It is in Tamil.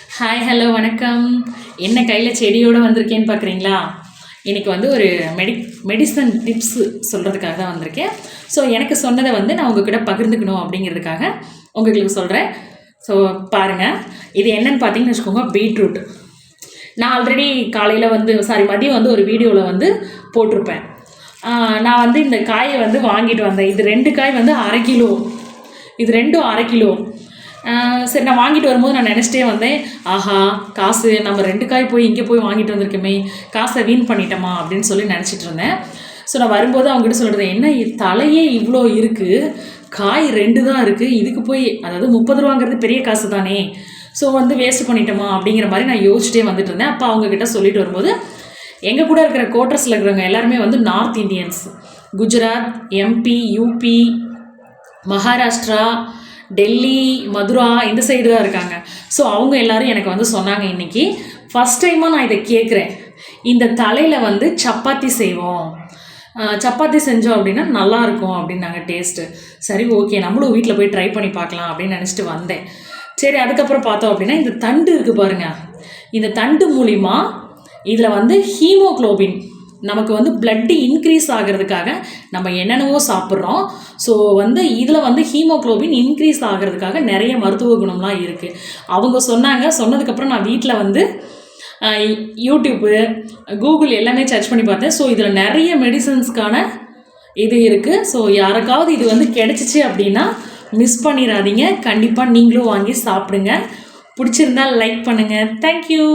ஹாய் ஹலோ வணக்கம். என்ன கையில் செடியோடு வந்திருக்கேன்னு பார்க்குறீங்களா? இன்றைக்கி வந்து ஒரு மெடிசன் டிப்ஸு சொல்கிறதுக்காக தான் வந்திருக்கேன். ஸோ எனக்கு சொன்னதை வந்து நான் உங்ககிட்ட பகிர்ந்துக்கணும் அப்படிங்கிறதுக்காக உங்களுக்கு சொல்கிறேன். ஸோ பாருங்கள், இது என்னன்னு பார்த்தீங்கன்னு வச்சுக்கோங்க, பீட்ரூட். நான் ஆல்ரெடி காலையில் வந்து மதியம் வந்து ஒரு வீடியோவில் வந்து போட்டிருப்பேன். நான் வந்து இந்த காயை வந்து வாங்கிட்டு வந்தேன். இது 2 காய் வந்து 1/2 கிலோ, இது 2ம் 1/2 கிலோ. சரி, நான் வாங்கிட்டு வரும்போது நான் நினச்சிட்டே வந்தேன், ஆஹா காசு நம்ம 2 காய் போய் இங்கே போய் வாங்கிட்டு வந்திருக்கோமே, காசை வீண் பண்ணிட்டோமா அப்படின்னு சொல்லி நினச்சிட்டு இருந்தேன். ஸோ நான் வரும்போது அவங்ககிட்ட சொல்கிறது, என்ன தலையே இவ்வளோ இருக்குது, காய் 2 தான் இருக்குது, இதுக்கு போய் அதாவது 30 ரூபாங்கிறது பெரிய காசு தானே, ஸோ வந்து வேஸ்ட் பண்ணிட்டோமா அப்படிங்கிற மாதிரி நான் யோசிச்சிட்டே வந்துட்டு இருந்தேன். அப்போ அவங்கக்கிட்ட சொல்லிட்டு வரும்போது, எங்கள் கூட இருக்கிற கோட்டர்ஸில் இருக்கிறவங்க எல்லாருமே வந்து north Indians, Gujarat, MP, UP, Maharashtra, Delhi, Mathura இந்த சைடு தான் இருக்காங்க. ஸோ அவங்க எல்லோரும் எனக்கு வந்து சொன்னாங்க, இன்றைக்கி ஃபஸ்ட் டைமாக நான் இதை கேட்குறேன், இந்த தலையில் வந்து சப்பாத்தி செய்வோம், சப்பாத்தி செஞ்சோம் அப்படின்னா நல்லாயிருக்கும் அப்படின்னாங்க டேஸ்ட்டு. சரி ஓகே, நம்மளும் வீட்டில் போய் ட்ரை பண்ணி பார்க்கலாம் அப்படின்னு நினச்சிட்டு வந்தேன். சரி, அதுக்கப்புறம் பார்த்தோம் அப்படின்னா இந்த தண்டு இருக்குது பாருங்கள், இந்த தண்டு மூலிமா இதில் வந்து ஹீமோக்ளோபின் நமக்கு வந்து பிளட்டு இன்க்ரீஸ் ஆகிறதுக்காக நம்ம என்னென்னவோ சாப்பிட்றோம். ஸோ வந்து இதில் வந்து ஹீமோக்ளோபின் இன்க்ரீஸ் ஆகிறதுக்காக நிறைய மருத்துவ குணம்லாம் இருக்குது. அவங்க சொன்னதுக்கப்புறம் நான் வீட்டில் வந்து யூடியூப்பு, கூகுள் எல்லாமே சர்ச் பண்ணி பார்த்தேன். ஸோ இதில் நிறைய மெடிசன்ஸ்க்கான இது இருக்குது. ஸோ யாருக்காவது இது வந்து கிடச்சிச்சு அப்படின்னா மிஸ் பண்ணிடாதீங்க. கண்டிப்பாக நீங்களும் வாங்கி சாப்பிடுங்க. பிடிச்சிருந்தால் லைக் பண்ணுங்கள். தேங்க்யூ.